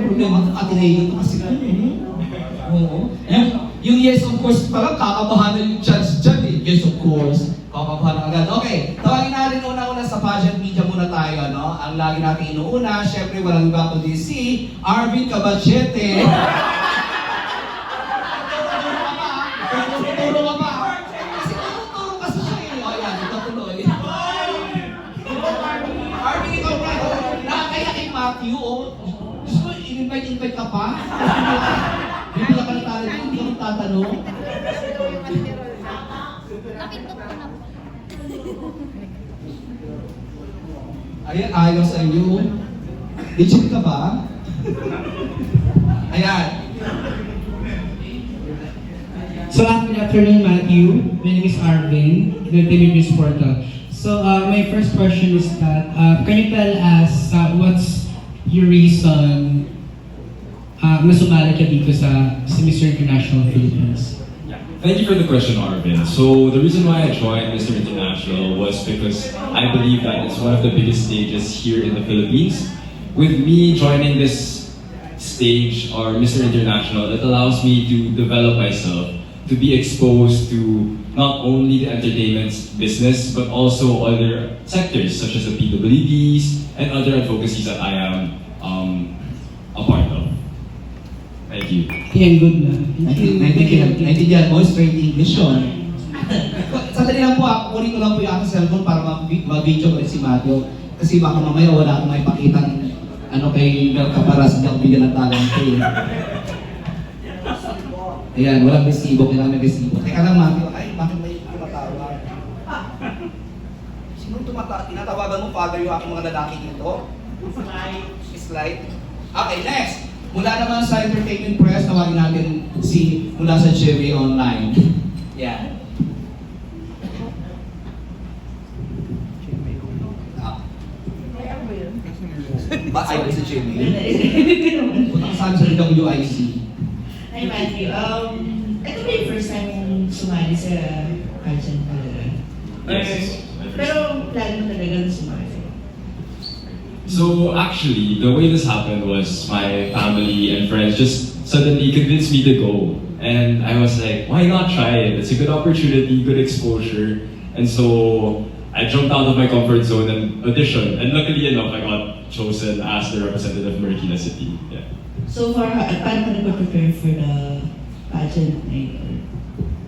problema ng Ateneo ito kasi ano Oo. Yung yes of course pala, kakabahan yung chance dyan eh. Yes of course. Kakabahan agad. Okay, tawagin natin una-una sa pageant media muna tayo, no? Ang lagi natin inuuna, syempre walang iba kundi si Arvin Cabachete. Tuturo ka pa. Kasi tuturo kasi siya eh. O yan, ito tuloy. Arvin, ikaw na. Nakakaya kay Mathew, oh. Gusto mo, in-invite ka pa? Bibila ka na tayo, hindi ka magtatanong. Napindot ko na. Ayan, ayaw sa inyo. Legit ka ba? Ayan. So, good afternoon, Matthew. My name is Arvin, the Television Portal. So, my first question is that, can you tell us what's your reason na sumali ka dito sa Mr. International Philippines? Thank you for the question, Arvin. So the reason why I joined Mr. International was because I believe that it's one of the biggest stages here in the Philippines. With me joining this stage, or Mr. International, it allows me to develop myself, to be exposed to not only the entertainment business, but also other sectors such as the PWDs and other advocacies that I am a part of. Thank you. Yeah, good na. Naintindihan mo, straight English yun. Sandali lang po, kunin ko lang po yung aking cellphone para mag-video ko rin si Mathew. Kasi baka mamaya wala akong may pakitang kay Mel Caparas, hindi ako bigyan ng talent ko eh. Ayan, walang resibo, kailangan may resibo. Teka lang Mathew, ay, bakit may tumatawag? Sinong tinatawagan mo, father, yung aking mga lalaki dito? Slide. Okay, next. Mula naman sa entertainment press, tawagin natin mula sa GMA Online. Yeah. Ba ay sa GMA? Punta ka sabi sa WIC. Hi Matthew, ito ba yung first time mong sumali sa pageant talaga? Yes. Pero plano mo talaga sumali? So actually, the way this happened was my family and friends just suddenly convinced me to go. And I was like, why not try it? It's a good opportunity, good exposure. And so I jumped out of my comfort zone and auditioned. And luckily enough, I got chosen as the representative of Marikina City. Yeah. So far, paano ka nag-prepare for the pageant night?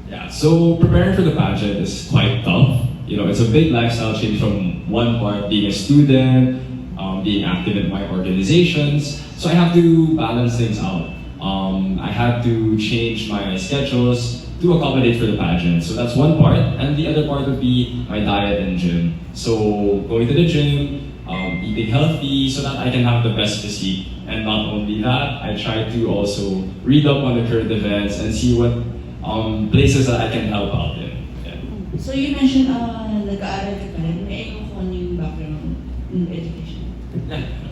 Yeah, so preparing for the pageant is quite tough. You know, it's a big lifestyle change from one part being a student, being active in my organizations. So I have to balance things out. I had to change my schedules to accommodate for the pageant. So that's one part. And the other part would be my diet and gym. So going to the gym, eating healthy so that I can have the best physique. And not only that, I try to also read up on the current events and see what places that I can help out in. Yeah. So you mentioned nag-aaral ka pa rin. May kung ano yung background in education?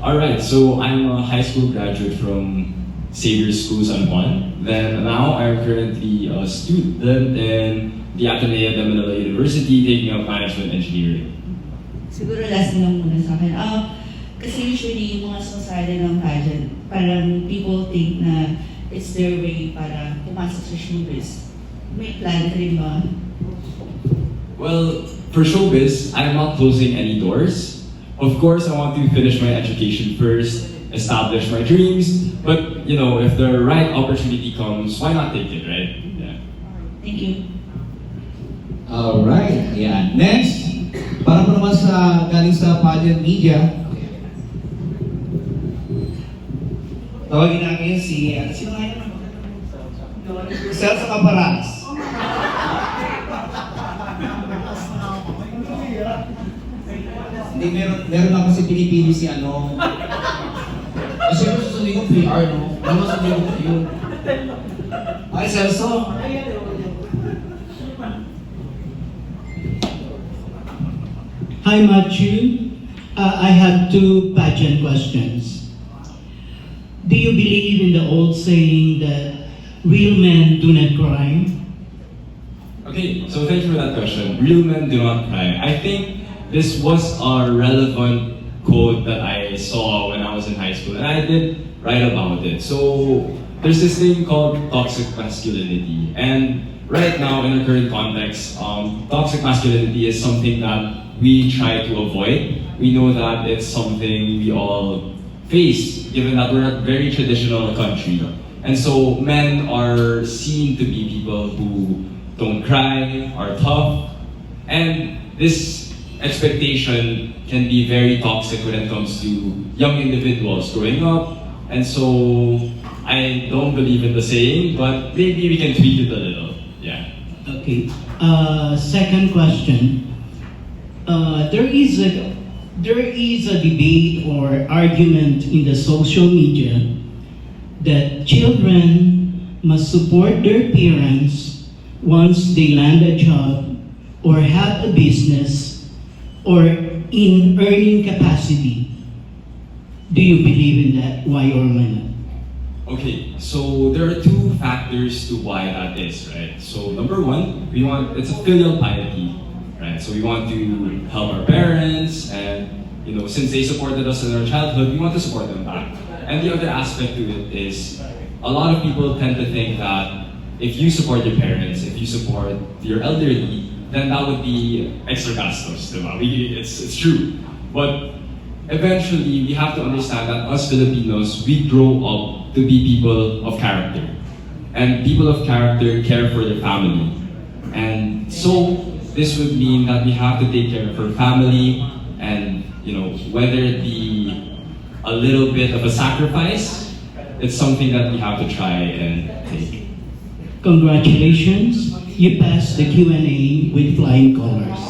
Alright, so I'm a high school graduate from Xavier School San Juan. Then now I'm currently a student in the Ateneo de Manila University taking up management engineering. Siguro last na lang muna sa akin. Kasi usually yung mga sumasali ng pageant, parang people think na it's their way para pumasok sa showbiz. May plan ka rin ba? Well, for showbiz, I'm not closing any doors. Of course, I want to finish my education first, establish my dreams, but you know, if the right opportunity comes, why not take it, right? Yeah. Thank you. Alright, ayan. Next, para po naman galing sa pageant media, tawagin natin sino nga yun? Celso Caparas. Hindi, meron lang kasi pinipili si ano. Kasi kung susundin ko PR, no? Ano susundin ko yun? Ay, Celso. Hi, Mathew. I have two pageant questions. Do you believe in the old saying that real men do not cry? Okay, so thank you for that question. Real men do not cry. I think this was a relevant quote that I saw when I was in high school, and I did write about it. So there's this thing called toxic masculinity, and right now in our current context, toxic masculinity is something that we try to avoid. We know that it's something we all face, given that we're a very traditional country. And so men are seen to be people who don't cry, are tough, and this expectation can be very toxic when it comes to young individuals growing up. And so I don't believe in the saying, but maybe we can tweak it a little. Yeah. Okay. Second question. There is a debate or argument in the social media that children must support their parents once they land a job or have a business or in earning capacity. Do you believe in that? Why or why not? Okay, so there are two factors to why that is, right? So number one, it's a filial piety, right? So we want to help our parents, and since they supported us in our childhood, we want to support them back. And the other aspect to it is, a lot of people tend to think that if you support your parents, if you support your elderly, then that would be extra gastos, diba? It's true. But eventually, we have to understand that us Filipinos, we grow up to be people of character. And people of character care for their family. And so, this would mean that we have to take care of our family, and whether it be a little bit of a sacrifice, it's something that we have to try and take. Congratulations, you passed the Q&A with flying colors.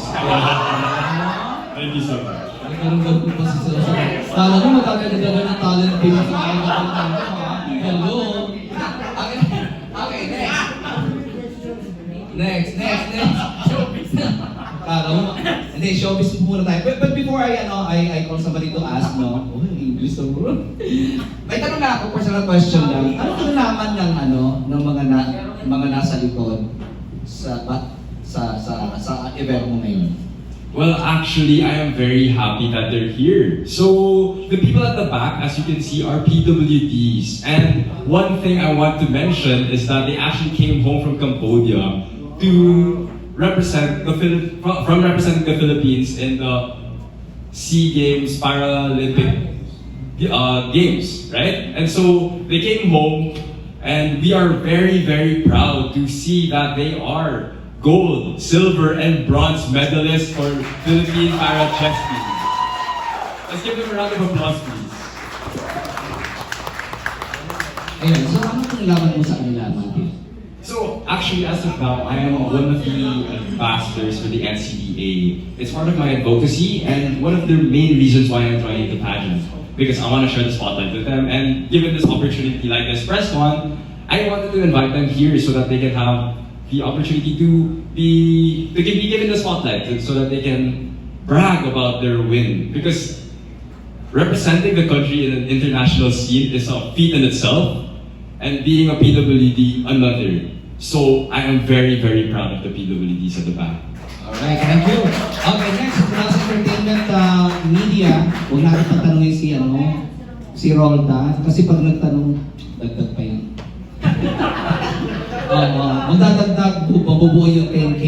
Thank you so much. Ganun pa si Sir. Kala mo magkakaganda ng talent din sa Hello. Okay, next. Kala mo. Hindi, showbiz muna tayo. But before I call somebody to ask, no? Oh, English so bro. May tanong na ako, personal question lang. Ano kinalaman ng mga nasa likod sa event mo ngayon? Well, actually, I am very happy that they're here. So, the people at the back, as you can see, are PWDs. And one thing I want to mention is that they actually came home from Cambodia to representing the Philippines in the SEA Games, Paralympic Games, right? And so, they came home, and we are very, very proud to see that they are gold, silver, and bronze medalists for Philippine Para Chess Team. Let's give them a round of applause, please. Ayun, so ano kinalaman mo sa kanila, Mathew? So, actually, as of now, I am one of the ambassadors for the NCDA. It's part of my advocacy, and one of the main reasons why I'm joining the pageant, because I want to share the spotlight with them, and given this opportunity like this press one, I wanted to invite them here so that they can have the opportunity to be given the spotlight, so that they can brag about their win. Because representing the country in an international scene is a feat in itself, and being a PWD another. So I am very, very proud of the PWDs at the back. Alright, thank you. Okay, next, sa entertainment media, huwag natin patanungin si Rolda, kasi pag nagtanong, dagdag pa yun. Magdadagdag, mabubuo yung 10K.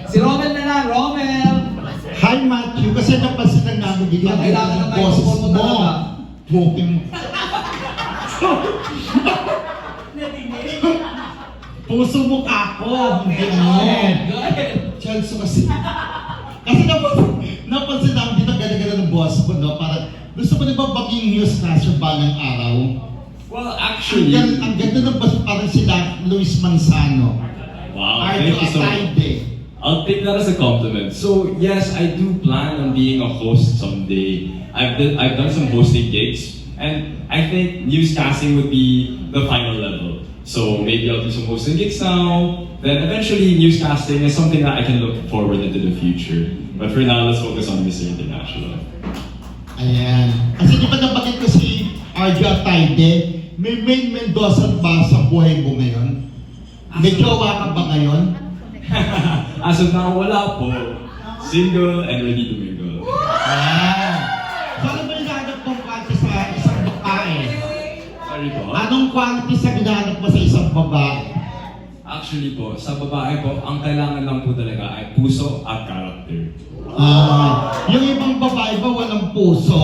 Si Romel na lang, Romel! Hi Matthew, kasi napansin lang namin dito ang Kailangan ng microphone mo talaga. Booking. Puso mo ako, hindi mo. Go ahead! Chance kasi. Kasi napansin namin dito ganda-ganda ng boss mo, no? Parang gusto mo na ba maging newscaster balang araw? Well, actually, Ang ganda ng boss, parang sila Luis Manzano. wow, Are thank you you so much. excited? I'll take that as a compliment. So yes, I do plan on being a host someday. I've done some hosting gigs, and I think newscasting would be the final level. So maybe I'll do some hosting gigs now. Then eventually, newscasting is something that I can look forward into the future. But for now, let's focus on Mr. International. Ayan. Kasi di ba nabanggit ko si Arjo Ataide? May main Mendoza ba sa buhay mo ngayon? May jowa ka ba ngayon? As of now, wala po. Single and ready to mingle. Ah, Sorry po. Anong qualities ang hinahanap mo sa isang babae? Actually po, sa babae po, ang kailangan lang po talaga ay puso at character. Yung ibang babae ba walang puso?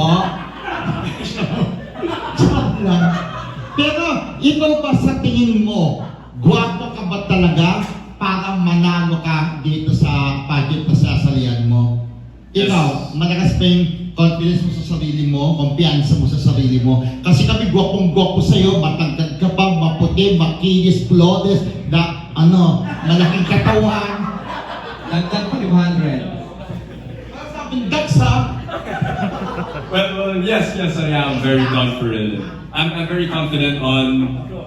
Joke lang. Pero ikaw ba sa tingin mo, gwapo ka ba talaga para manalo ka dito sa pageant na sasalihan mo? Ikaw, malakas pa yung confidence mo sa sarili mo, kumpiyansa mo sa sarili mo. Kasi kami gwapong-gwapo sa'yo, matangkad ka pa, maputi, makinis, flawless, na malaking katawan. Dagdag pa 500. That's Well, yes, I am very confident. I'm very confident on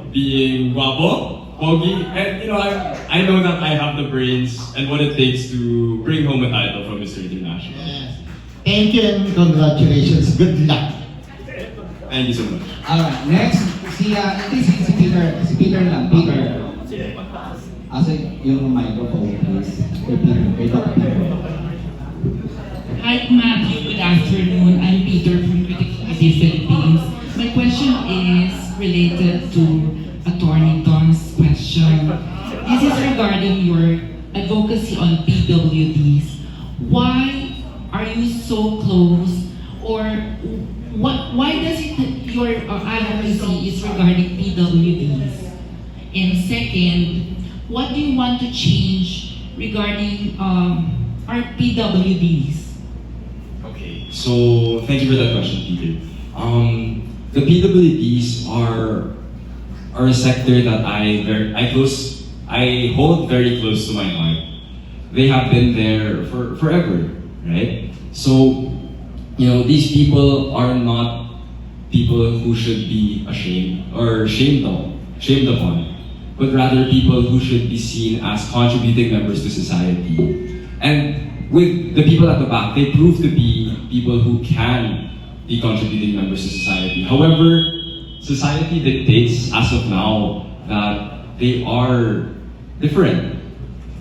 being guapo, pogi, and I know that I have the brains and what it takes to bring home a title from Mr. International. Yes. Thank you and congratulations. Good luck. Thank you so much. Alright, next, si Peter. Si Peter lang, Peter. Asa yung microphone, please. Kay Peter, kay Dr. Peter. Hi Matthew, good afternoon. I'm Peter from Critical ID Philippines. My question is related to Attorney Don's question. This is regarding your advocacy on PWDs. Why are you so close, or why does it your advocacy is regarding PWDs? And second, what do you want to change regarding our PWDs? Okay, so thank you for that question, Peter. The PWDs are a sector that I hold very close to my heart. They have been there for forever, right? So, these people are not people who should be ashamed or shamed upon, but rather people who should be seen as contributing members to society. And with the people at the back, they prove to be people who can be contributing members to society. However, society dictates as of now that they are different.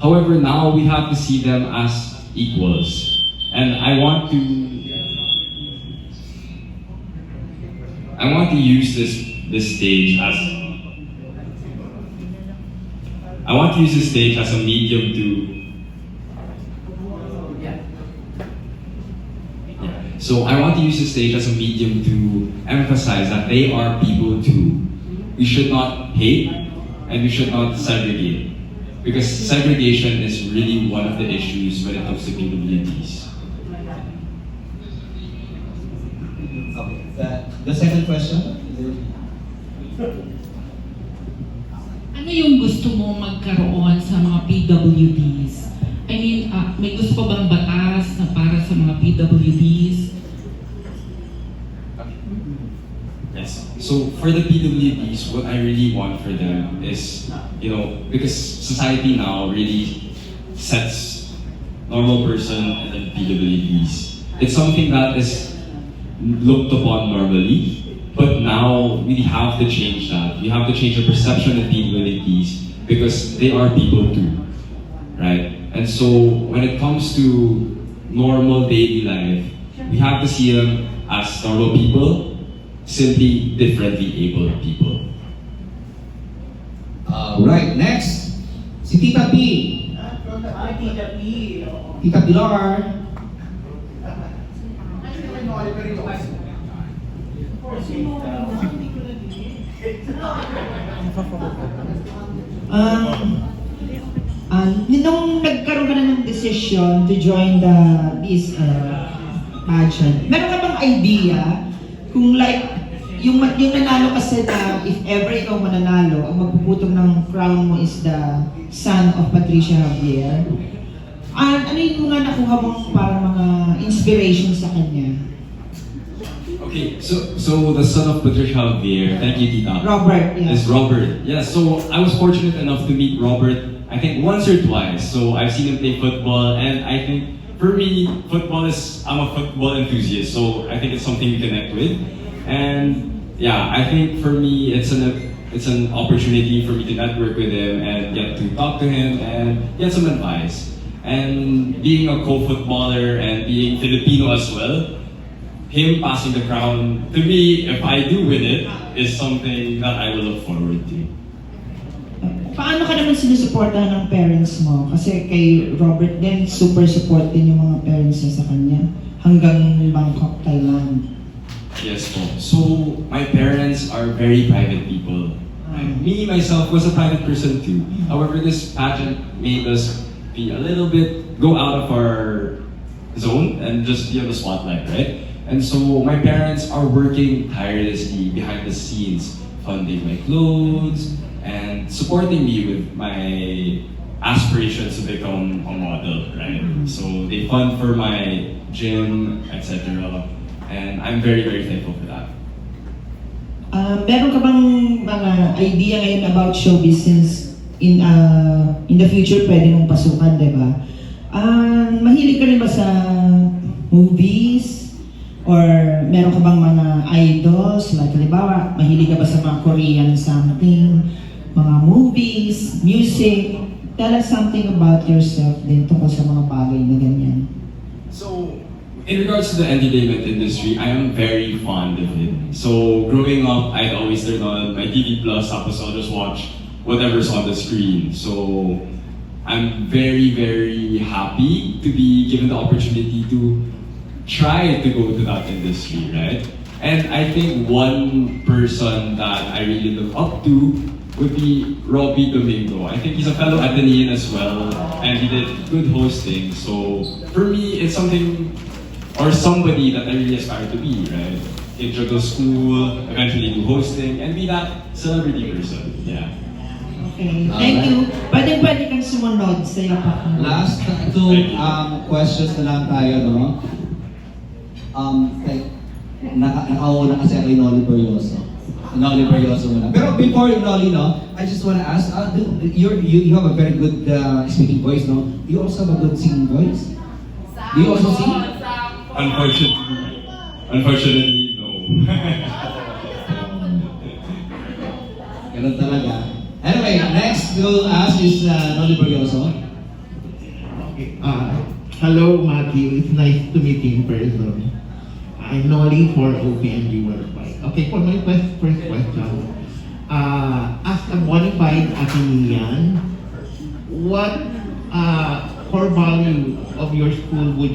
However, now we have to see them as equals. And I want to use this stage as a medium to So I want to use the stage as a medium to emphasize that they are people too. We should not hate and we should not segregate, because segregation is really one of the issues when it comes to PWDs. Okay. The second question? Ano yung gusto mo magkaroon sa mga PWDs? I mean, may gusto pa bang batas na para sa mga PWDs? Yes. So for the PWDs, what I really want for them is, because society now really sets normal person and then PWDs. It's something that is looked upon normally, but now we have to change that. We have to change the perception of PWDs because they are people too, right? And so when it comes to normal daily life, we have to see them as normal people, simply differently abled people. Right, next, si Tita B. Tita Pilar. Nung nagkaroon ka na ng decision to join this pageant, meron ka bang idea kung yung nanalo kasi na if ever ikaw mananalo, ang magpuputong ng crown mo is the son of Patricia Javier? Ano yung mga nakuha mong para mga inspiration sa kanya? Okay, so the son of Patricia Javier, thank you, Tita. Robert, yeah. Is Robert. Yeah, so I was fortunate enough to meet Robert, I think once or twice. So I've seen him play football, and I think for me, I'm a football enthusiast, so I think it's something we connect with. And yeah, I think for me, it's an opportunity for me to network with him and get to talk to him and get some advice. And being a co-footballer and being Filipino as well, him passing the crown to me, if I do win it, is something that I will look forward to. Paano ka naman sinusuportahan ng parents mo? Kasi kay Robert din, super support din yung mga parents niya sa kanya. Hanggang Bangkok, Thailand. Yes po. So, my parents are very private people. Me, myself, was a private person too. However, this pageant made us be a little bit, go out of our zone and just be on the spotlight, right? And so, my parents are working tirelessly behind the scenes, funding my clothes, and supporting me with my aspirations to become a model, right? So, they fund for my gym, etc. And I'm very, very thankful for that. Meron ka bang mga idea ngayon about show business in the future pwede mong pasukan, di ba? Mahilig ka rin ba sa movies? Or meron ka bang mga idols? Like, halimbawa, mahilig ka ba sa mga Korean something? Mga movies, music? Tell us something about yourself din tungkol sa mga bagay na ganyan. So, in regards to the entertainment industry, I am very fond of it. So, growing up, I'd always turn on my TV Plus, tapos I'll just watch whatever's on the screen. So, I'm very, very happy to be given the opportunity to try to go to that industry, right? And I think one person that I really look up to would be Robbie Domingo. I think he's a fellow Atenean as well, and he did good hosting. So, for me, it's something or somebody that I really aspire to be, right? Intro to school, eventually do hosting, and be that celebrity person. Yeah. Okay, thank you. Pwede kang sumunod sa iyo pa. Last two questions na lang tayo, no? Nakauna kasi ako yung Noli Beryoso. Noli Beryoso muna. Pero before yung Noli, no, I just wanna ask, you have a very good speaking voice, no? You also have a good singing voice? Do you also sing? Unfortunately, no. Ganun talaga. Anyway, next to ask is Noli Beryoso. Okay. Hello, Matthew. It's nice to meet you in person. I'm Noli for OPNG Worldwide. Okay, for my first question, as a qualified Atenean, what core value of your school would you